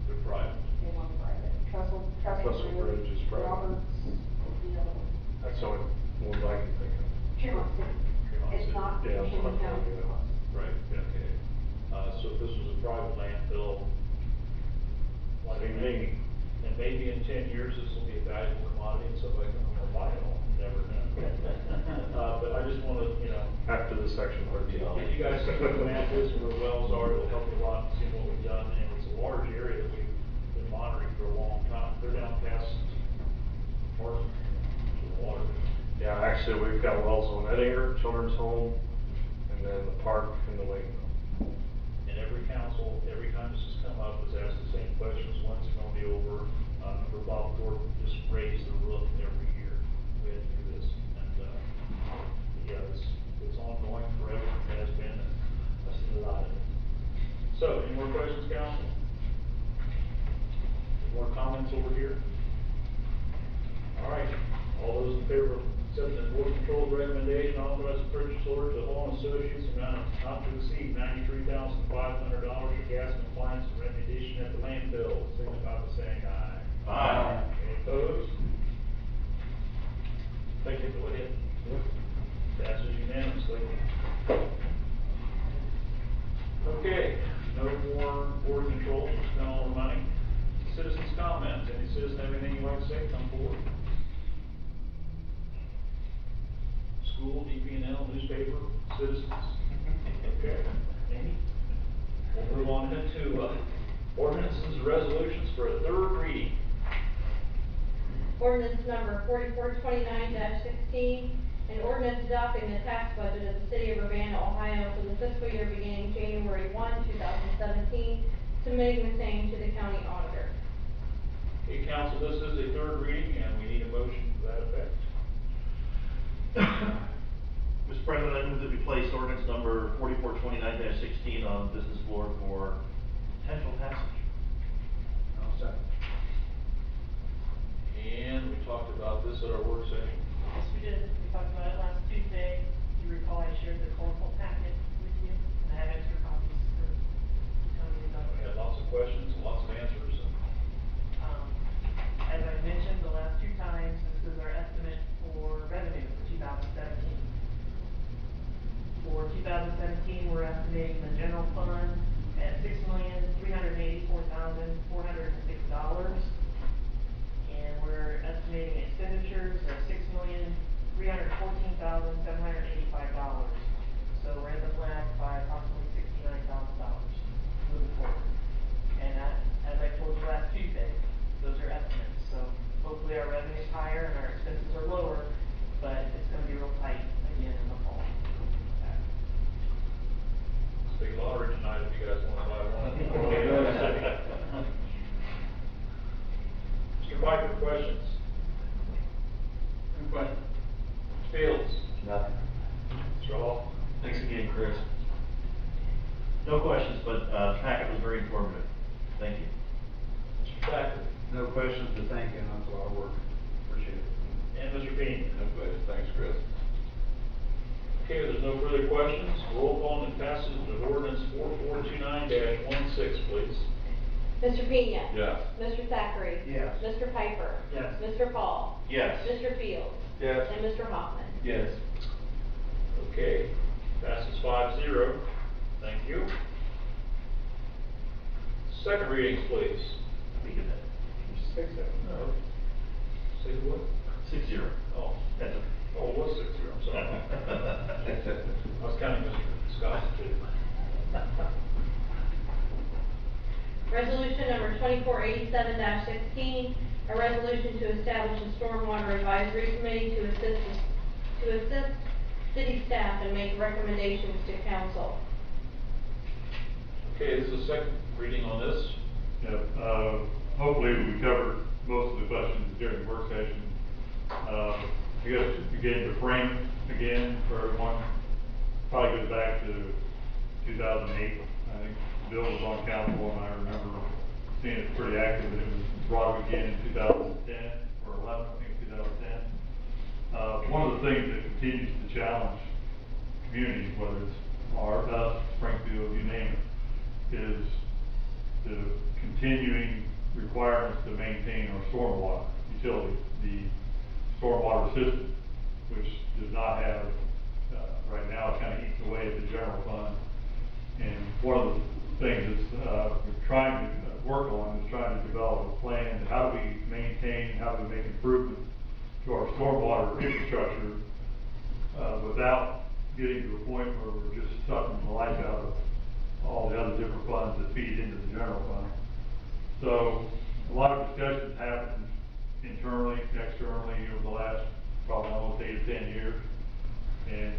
They're private. they want private. Trestle Trestle Bridge is private. Roberts, the other one. That's the only ones I can think of. Tremont City, Tremont it's City. not Yeah, it's Champaign not County. county, yeah. Right, okay. So if this was a private landfill, like Same maybe, thing. and maybe in 10 years, this will be a valuable commodity and somebody can buy it all, you never know. But I just wanna, After the section 13. if you guys see what the map is and where the wells are, it'll help you a lot, see what we've done, and it's a large area that we've been monitoring for a long time. They're down past Martin, to the water. Yeah, actually, we've got wells on Ettinger, Children's Home, and then the park and the lake. And every council, every time this has come up, has asked the same questions, when's it gonna be over? For Bob Gordon, just raise the roof every year, we had to do this, and, yeah, it's ongoing forever, it has been, and I've seen a lot of it. So, any more questions, council? Any more comments over here? All right, all those in favor of accepting the board control's recommendation, authorize the purchase order to Hall and Associates amount not to exceed $93,500 for gas compliance and remediation at the landfill, signify by saying aye. Aye. Any opposed? Thank you, go ahead. Passes unanimously. Okay, no more board control, we spent all the money. Citizens' comments, any citizen have anything you'd like to say, come forward. School, DP&L, newspaper, citizens. Okay, Amy? We'll move on into ordinances and resolutions for a third reading. Ordinance number 4429-16, an ordinance adopting the tax budget of the city of Urbana, Ohio for the fiscal year beginning January 1, 2017, submitting the same to the county auditor. Okay, council, this is a third reading, and we need a motion to that effect. Mr. President, I move that we place ordinance number 4429-16 on the business floor for potential passage. I'll second. And we talked about this at our work session. Yes, we did. We talked about it last Tuesday. You recall I shared the colorful packet with you, and I have extra copies for the county We development. had lots of questions, lots of answers, and As I mentioned the last 2 times, this is our estimate for revenue for 2017. For 2017, we're estimating the general fund at $6,384,406. And we're estimating expenditures of $6,386,992. $785. So we're in the black by approximately $69,000 moving forward. And as I told you last Tuesday, those are estimates. So hopefully our revenue's higher and our expenses are lower, but it's gonna be real tight again in the fall. It's a big lottery tonight if you guys wanna buy one. Mr. Piper, questions? Any questions? Mr. Fields? Nothing. Mr. Hall? Thanks again, Chris. No questions, but, the packet was very informative. Thank you. Mr. Thacker? No questions, but thank you, that's a lot of work. Appreciate it. And Mr. Pena? No questions, thanks, Chris. Okay, if there's no further questions, roll call and passage of ordinance 4429-16, please. Mr. Pena? Yes. Mr. Thackeray? Yes. Mr. Piper? Yes. Mr. Paul? Yes. Mr. Fields? Yes. And Mr. Hoffman? Yes. Okay, passes 5-0. Thank you. Second readings, please. Think of that. 6-0. No. Say what? 6-0. Oh, That's okay. oh, it was 6-0, I'm sorry. I was counting Mr. Scott too. Resolution number 2487-16, a resolution to establish a stormwater advisory committee to assist city staff and make recommendations to council. Okay, this is the second reading on this. Yeah, hopefully we covered most of the questions during the work session. I guess again, to frame it again for everyone, probably goes back to 2008. I think Bill was on council and I remember seeing it pretty active, and it was brought up again in 2010 or 11, I think 2010. One of the things that continues to challenge communities, whether it's us, Springfield, you name it, is the continuing requirements to maintain our stormwater utility, the stormwater system, which does not have, right now, it kind of eats away at the general fund. And one of the things that we're trying to work on is trying to develop a plan to how do we maintain, how do we make improvements to our stormwater infrastructure without getting to a point where we're just sucking the life out of all the other different funds that feed into the general fund. So a lot of discussions happen internally, externally over the last probably almost 8 to 10 years. And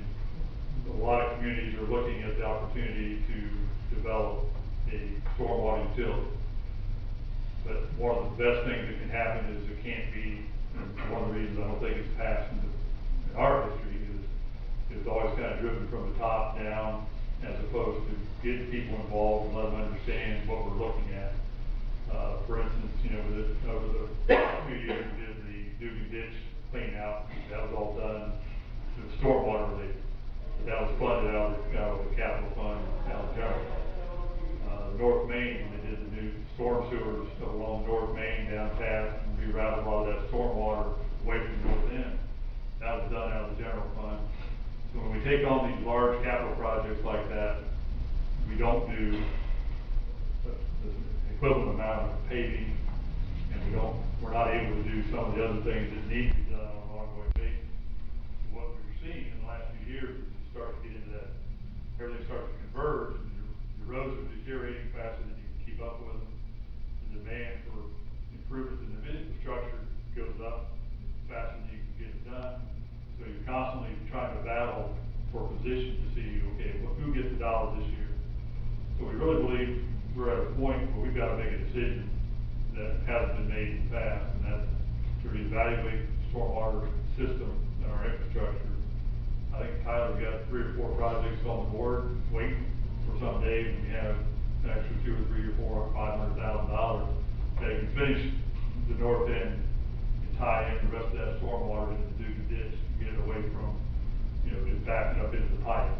a lot of communities are looking at the opportunity to develop a stormwater utility. But one of the best things that can happen is it can't be, and one of the reasons I don't think it's passed in our history is it's always kind of driven from the top down, as opposed to getting people involved and letting them understand what we're looking at. For instance, you know, over the few years we did the Dugan ditch clean out, that was all done with stormwater related. That was funded out of the capital fund, out of general. North Main, when they did the new storm sewers along North Main down past and rerouted a lot of that stormwater away from the north end. That was done out of the general fund. So when we take on these large capital projects like that, we don't do the equivalent amount of paving, and we're not able to do some of the other things that need to be done on an ongoing basis. What we're seeing in the last few years is you start to get into that, everything starts to converge, and your roads are deteriorating faster than you can keep up with them. The demand for improvements in the infrastructure goes up faster than you can get it done. So you're constantly trying to battle for position to see, okay, who gets the dollars this year? So we really believe we're at a point where we've got to make a decision that hasn't been made in the past, and that's to reevaluate the stormwater system and our infrastructure. I think Tyler's got 3 or 4 projects on the board waiting for someday when we have an extra $2 or $3 or $4 or $500,000 that can finish the north end and tie in the rest of that stormwater into the Dugan ditch to get it away from, you know, just backing up into the pipe.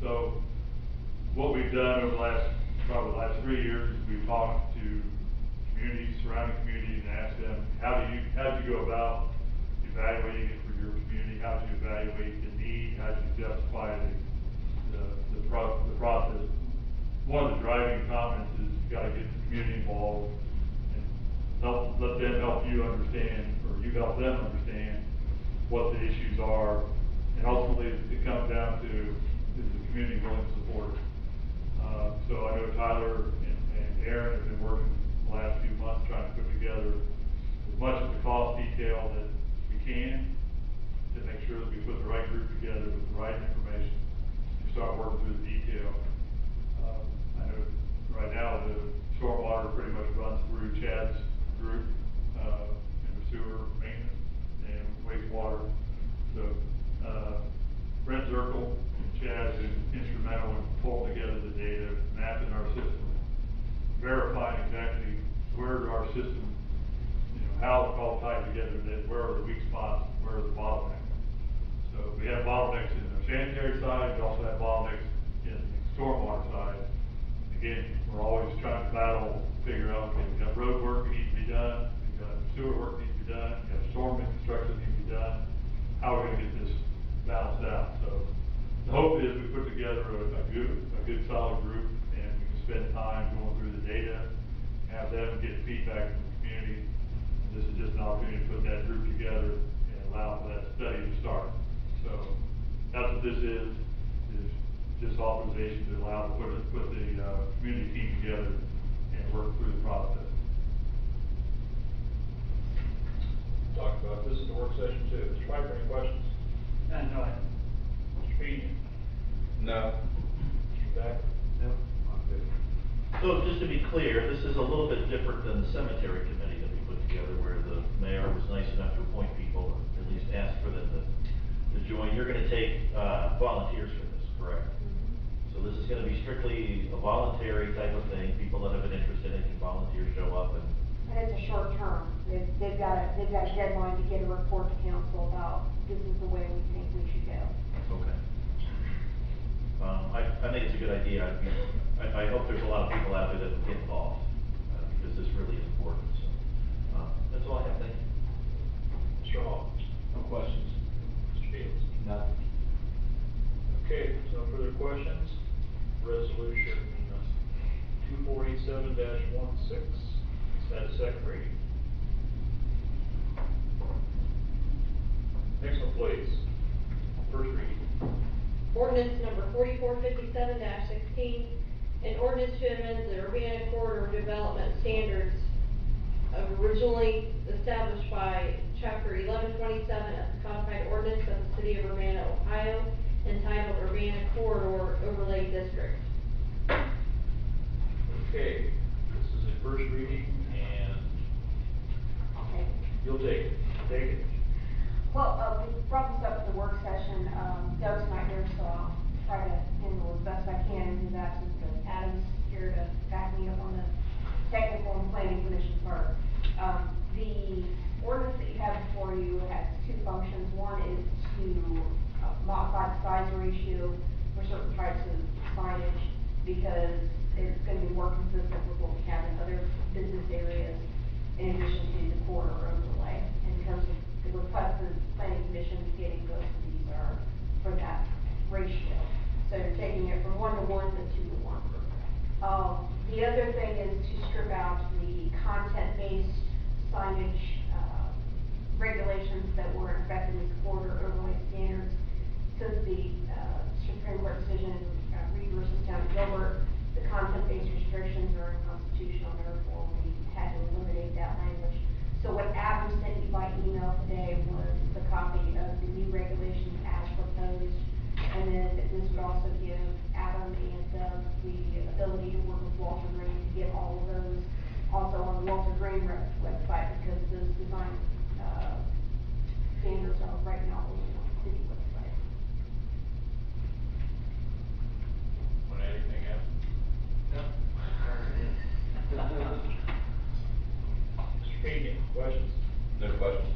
So what we've done over probably the last 3 years is we've talked to communities, surrounding communities, and asked them, how did you go about evaluating it for your community? How did you evaluate the need? How did you justify the process? One of the driving comments is you got to get the community involved and let them help you understand, or you help them understand what the issues are, And ultimately, it comes down to, is the community willing to support it? So I know Tyler and Aaron have been working the last few months trying to put together as much of the cost detail that we can to make sure that we put the right group together with the right information and start working through the detail. I know right now the stormwater pretty much runs through Chad's group, in the sewer maintenance and wastewater. So, Brent Zirkle and Chad have been instrumental in pulling together the data, mapping our system, verifying exactly where our system, how it's all tied together, that where are the weak spots, where are the bottlenecks. So we have bottlenecks in the sanitary side, we also have bottlenecks in the stormwater side. Again, we're always trying to battle, figure out, okay, we've got road work that needs to be done, we've got sewer work that needs to be done, we've got storm infrastructure that needs to be done. How are we gonna get this balanced out? So the hope is we put together a good solid group, and we can spend time going through the data, have them get feedback from the community. This is just an opportunity to put that group together and allow for that study to start. So that's what this is just authorization to allow to put the community team together and work through the process. Talked about this in the work session too. Mr. Piper, any questions? No. Mr. Pena? No. Mr. Thacker? No, I'm good. So just to be clear, this is a little bit different than the cemetery committee that we put together, where the mayor was nice enough to appoint people, or at least ask for them to join. You're gonna take, volunteers for this, correct? So this is gonna be strictly a voluntary type of thing. People that have been interested in can volunteer, show up, and And it's a short term. They've got a deadline to get a report to council about this is the way we think we should go. okay. I think it's a good idea. I hope there's a lot of people out there that will get involved, because this really is important, so. That's all I have, thank you. Mr. Hall? No questions. Mr. Fields? Nothing. Okay, so no further questions. Resolution 2487-16, set second reading. Next one, please. First reading. Ordinance number 4457-16, an ordinance to amend the Urbana Corridor Development Standards originally established by Chapter 1127 of the Codified Ordinance of the City of Urbana, Ohio, entitled Urbana Corridor Overlay District. Okay, this is a first reading, and Okay. you'll take it. Take it. Well, we brought this up at the work session, Doug's not here, so I'll try to handle it as best I can in his absence, but Adam's here to back me up on the technical and planning commission part. The ordinance that you have before you has two functions. One is to modify the size ratio for certain types of signage, because it's gonna be more consistent with what we have in other business areas, in addition to the corridor overlay. In terms of the request the planning commission is getting, both of these are for that ratio. So you're taking it from 1 to 1 to 2 to 1. The other thing is to strip out the content-based signage, regulations that were in effect in these corridor overlay standards. Since the, Supreme Court decision, Reed versus Town of Gilbert, the content-based restrictions are unconstitutional, therefore we had to eliminate that language. So what Adam sent you by email today was the copy of the new regulations as proposed. And then this would also give Adam and Doug the ability to work with Walter Green to get all of those also on the Walter Green website, because those design, standards are right now only on the city website. Want to add anything, Adam? Mr. Pena, questions? No questions.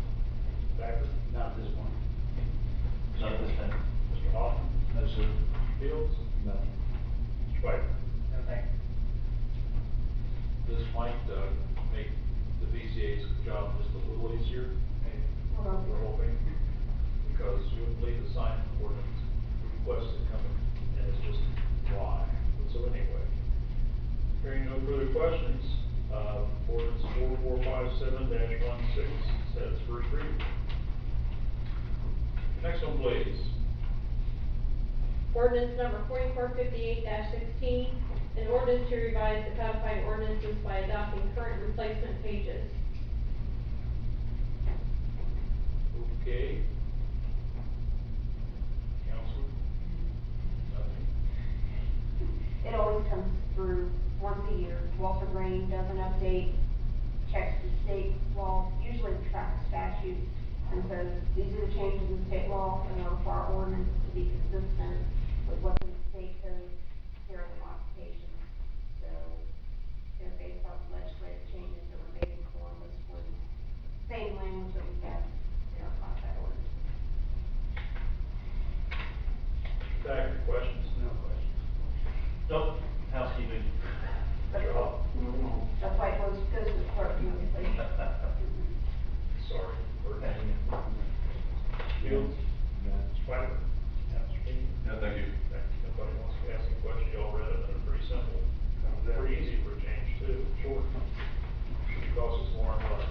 Thacker? Not at this point. Not at this time. Mr. Hoffman? No, sir. Mr. Fields? Nothing. Mr. Piper? No, thank you. This might make the VCA's job just a little easier, Hold on. we're hoping, because you'll believe the sign ordinance requests that come in, and it's just why. So anyway, hearing no further questions, ordinance 4457-16 sets first reading. Next one, please. Ordinance number 4458-16, an ordinance to revise the codified ordinances by adopting current replacement pages. Okay. Council? Nothing? It always comes through once a year. Walter Green does an update, checks the state law, usually traffic statutes, and says, these are the changes in state law, in order for our ordinance to be consistent with what's in the state code, here are the modifications. So, they're based on legislative changes that were made in Columbus for the same language that we have in our contract ordinance. Back, questions? No questions. Nope, housekeeping. That's Job. That's why it goes to the clerk mostly. Sorry. Fields? Spider? Yeah, thank you. Nobody wants to ask any questions, y'all read it, they're pretty simple. Pretty easy for a change too, short. Should cost us more money.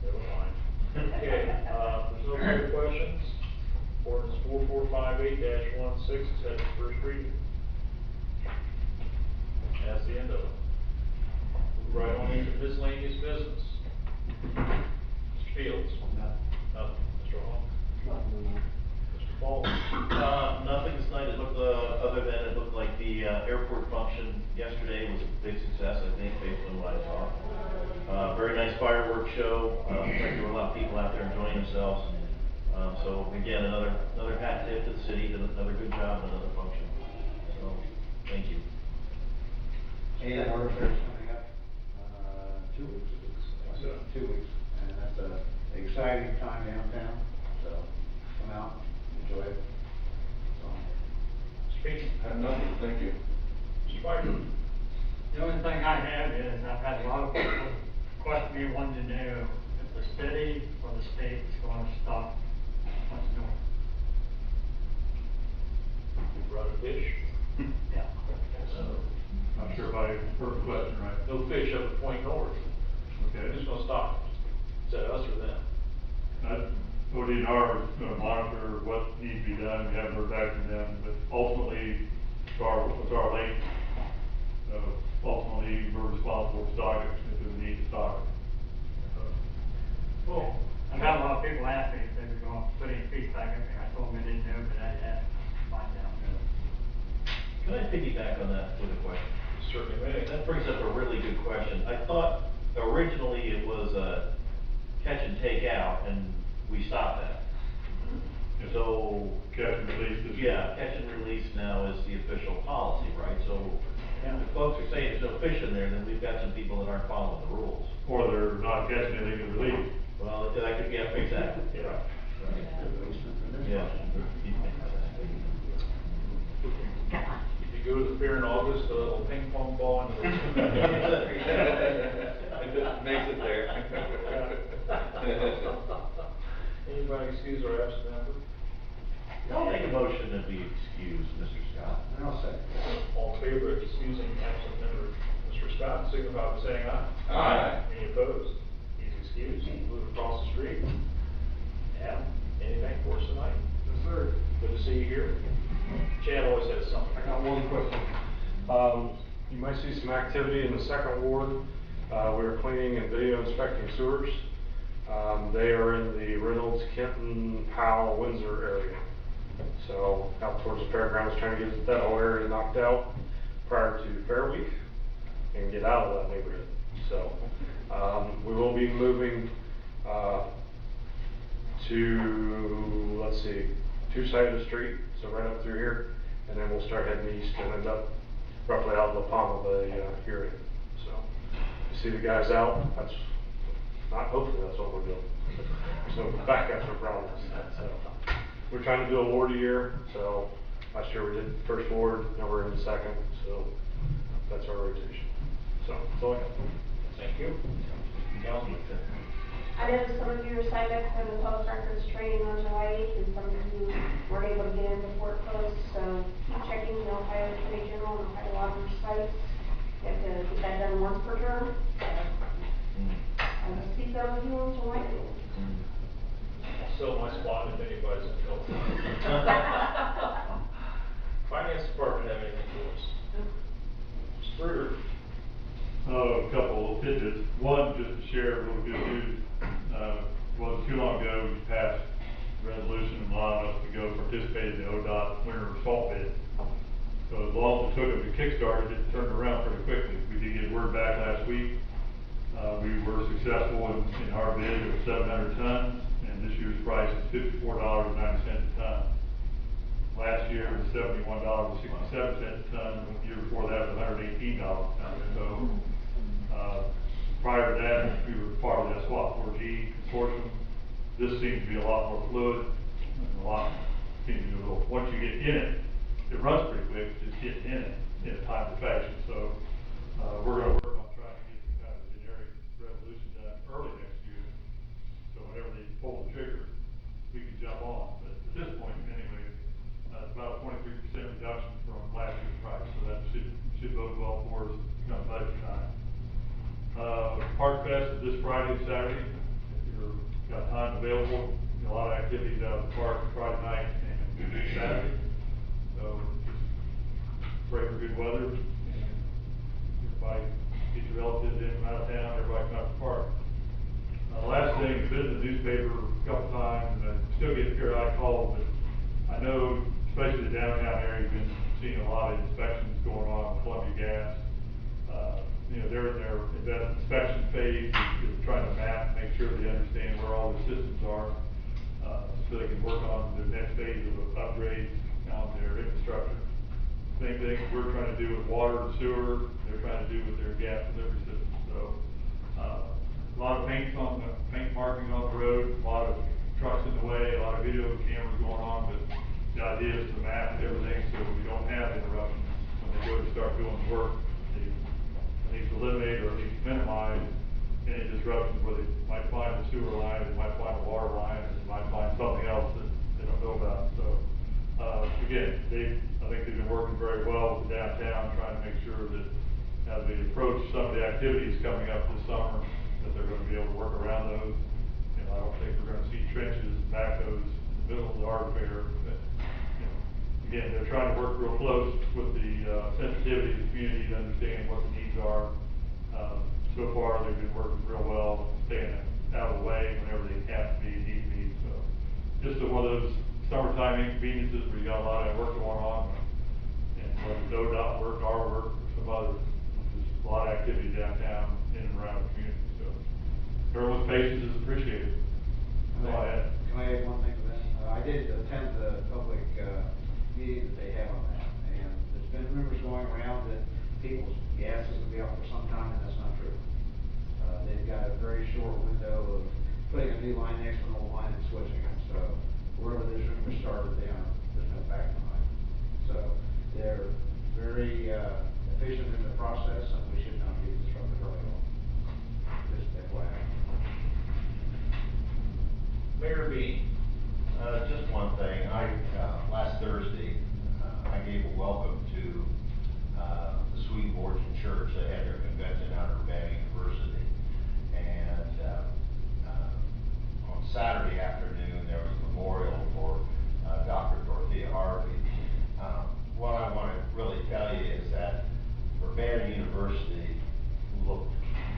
Never mind. Okay, there's no further questions. Ordinance 4458-16 is at its first reading. That's the end of it. Move right on into miscellaneous business. Mr. Fields? Nothing. Mr. Hall? Mr. Paul? Nothing this night, it looked, other than it looked like the, airport function yesterday was a big success, I think, based on what I saw. Very nice fireworks show, looks like there were a lot of people out there enjoying themselves. So again, another hat tip to the city, did another good job, another function. So, thank you. And our fair's coming up, 2 weeks. 2 weeks, and that's a exciting time downtown, so come out, enjoy it. So, Mr. Peach? I have nothing, thank you. Mr. Spiker? The only thing I have is, I've had a lot of people question me, wanting to know if the city or the state is going to stop what's north. Run a fish? Yeah. Not sure if I heard the question right. No fish up at Point North. Okay. Who's gonna stop it? Is that us or them? ODNR is gonna monitor what needs to be done, we haven't heard back from them, but ultimately, it's our lake. Ultimately, we're responsible for stocking it, if we need to stock it. Cool. I've had a lot of people ask me if they were going to put any feet back up there. I told them I didn't know, but I asked to find out. Can I piggyback on that with a question? Certainly may. That brings up a really good question. I thought originally it was a catch and take out, and we stopped that. So. Catch and release is. Yeah, catch and release now is the official policy, right? So if folks are saying there's no fish in there, then we've got some people that aren't following the rules. Or they're not catching it, they can release. Well, that could be, yeah, exactly. Yeah. Yeah. If you go to the fair in August, a little ping pong ball into the. It just makes it there. Anybody excuse our absent member? I'll make a motion that we excuse Mr. Scott. and I'll say. All in favor of excusing absent member Mr. Scott, signify by saying aye. Aye. Any opposed? He's excused. Move across the street. Adam, anything for us tonight? Yes, sir. Good to see you here. Chad always has something. I got one quick one. You might see some activity in the second ward. We're cleaning and video inspecting sewers. They are in the Reynolds, Kenton, Powell, Windsor area. So out towards the fairgrounds, trying to get that whole area knocked out prior to Fair Week and get out of that neighborhood. So, we will be moving, to, let's see, two sides of the street, so right up through here, and then we'll start heading east and end up roughly out of the palm of the, area. So, you see the guys out, that's, not hopefully that's what we're doing. So backups are problems, so. We're trying to do a ward a year, so last year we did the first ward, now we're in the second, so that's our rotation. So, that's all I got. Thank you. Councilman. I know some of you are signed up for the public records training on July 8th, and some of you weren't able to get in before it closed, so keep checking the Ohio Attorney General and Ohio Auditor sites. You have to get that done once per term. I will see some of you on July 8th. Sell my spot if anybody's in trouble. Finance department have anything for us? Mr. Bruder? A couple little tidbits. One, just to share a little good news. Wasn't too long ago, we passed a resolution allowing us to go participate in the ODOT winter salt bid. So as long as it took them to kickstart it, it turned around pretty quickly. We did get word back last week. We were successful in our bid of 700 tons, and this year's price is $54.90 a ton. Last year it was $71.67 a ton. The year before that was $118 a ton. So prior to that, we were part of that SWAT 4G consortium. This seems to be a lot more fluid and a lot seems to be a little. Once you get in it, it runs pretty quick. Just get in it in a timely fashion. So we're going to work on trying to get some kind of generic resolution done early next year. So whenever they pull the trigger, we can jump on. But at this point, anyway, it's about a 23% reduction from last year's price. So that should bode well for us come budget time. Park Fest is this Friday and Saturday. If you've got time available, a lot of activities out of the park Friday night and Saturday. So just pray for good weather and everybody get your relatives in from out of town, everybody come out to the park. Last thing, it's been in the newspaper a couple times, and I still get periodic calls, but I know, especially the downtown area, you've been seeing a lot of inspections going on with Columbia Gas. They're in their inspection phase, they're trying to map, make sure they understand where all the systems are, so they can work on the next phase of upgrades on their infrastructure. Same thing we're trying to do with water and sewer, they're trying to do with their gas delivery system. So, a lot of paint markings on the road, a lot of trucks in the way, a lot of video cameras going on, but the idea is to map everything so we don't have interruptions when they go to start doing the work. They need to eliminate or at least minimize any disruptions where they might find the sewer line, they might find a water line, or they might find something else that they don't know about. So, again, I think they've been working very well with the downtown, trying to make sure that as they approach some of the activities coming up this summer, that they're going to be able to work around those. I don't think we're going to see trenches and backhoes in the middle of the art fair. But, again, they're trying to work real close with the sensitivity of the community to understand what the needs are. So far, they've been working real well, staying out of the way whenever they have to be, need to be. So, just one of those summertime inconveniences where you got a lot of work going on, and whether it's ODOT work, our work, or some others, there's a lot of activity downtown in and around the community. So, everyone's patience is appreciated. Can I add one thing to that? I did attend the public meeting that they have on that, and there's been rumors going around that people's gas is going to be off for some time, and that's not true. They've got a very short window of putting a new line next to an old line and switching it. So wherever this rumor started, there's no fact behind it. So they're very efficient in the process, and we should not be disrupted early on. Just FYI. Mayor B. Just one thing, last Thursday, I gave a welcome to the Swedenborgian Church. They had their convention out at Urbana University. And on Saturday afternoon, there was a memorial for Dr. Dorothea Harvey. What I want to really tell you is that Urbana University looked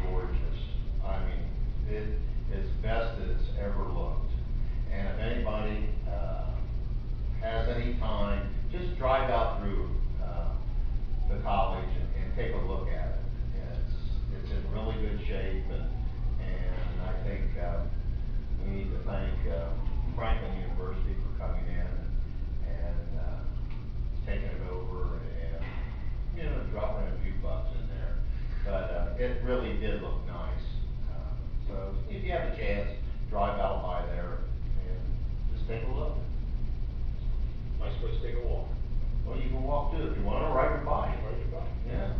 gorgeous. I mean, it's best that it's ever looked. And if anybody has any time, just drive out through the college and take a look at it. It's in really good shape, and I think we need to thank Franklin University for coming in and taking it over and dropping a few bucks in there. But it really did look nice. So if you have a chance, drive out by there and just take a look. Am I supposed to take a walk? Well, you can walk too if you want to, ride your bike. Ride your bike. Yeah.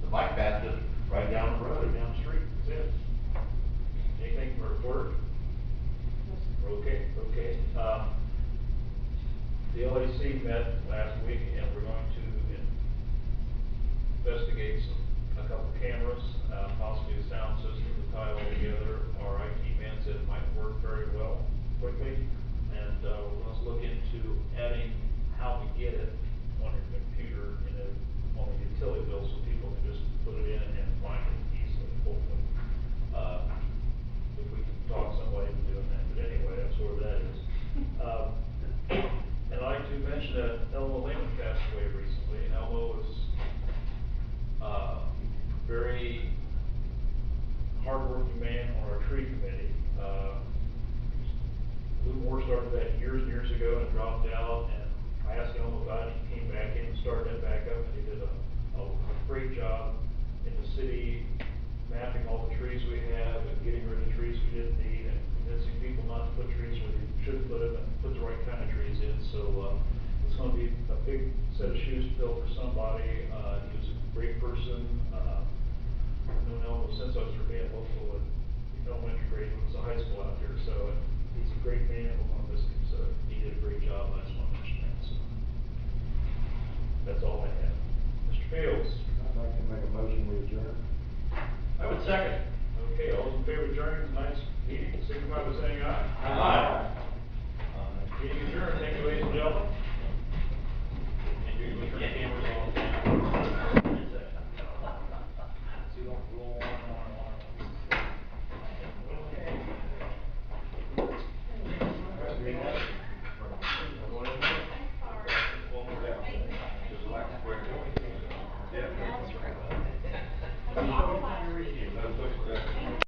The bike path just right down the road. Right down the street, that's it. Anything for report? Okay. The LAC met last week, and we're going to investigate a couple cameras, possibly a sound system to tie all together. Our IT man said it might work very well quickly, and let's look into adding how to get it on your computer, on the utility bill, so people can just put it in and find it easily, hopefully. If we can talk somebody into doing that, but anyway, that's where that is. And I'd like to mention that Elmo Lehman passed away recently, and Elmo was, very hardworking man on our tree committee. Lou Moore started that years and years ago and dropped out, and I asked him about it. He came back in and started that back up, and he did a great job in the city, mapping all the trees we have and getting rid of trees we didn't need, and convincing people not to put trees where they should put them and put the right kind of trees in. So, it's gonna be a big set of shoes to fill for somebody. He was a great person. I've known Elmo since I was being local and elementary grade, when it was a high school out there, so he's a great man, we're gonna miss him, so he did a great job, I just want to mention that, so. That's all I have. Mr. Fields? I'd like to make a motion we adjourn. I would second. Okay, all those in favor of adjourning tonight's meeting, signify by saying aye. Aye. Meeting adjourned, thank you, ladies and gentlemen. And you can turn the cameras on. So you don't roll on. Yeah.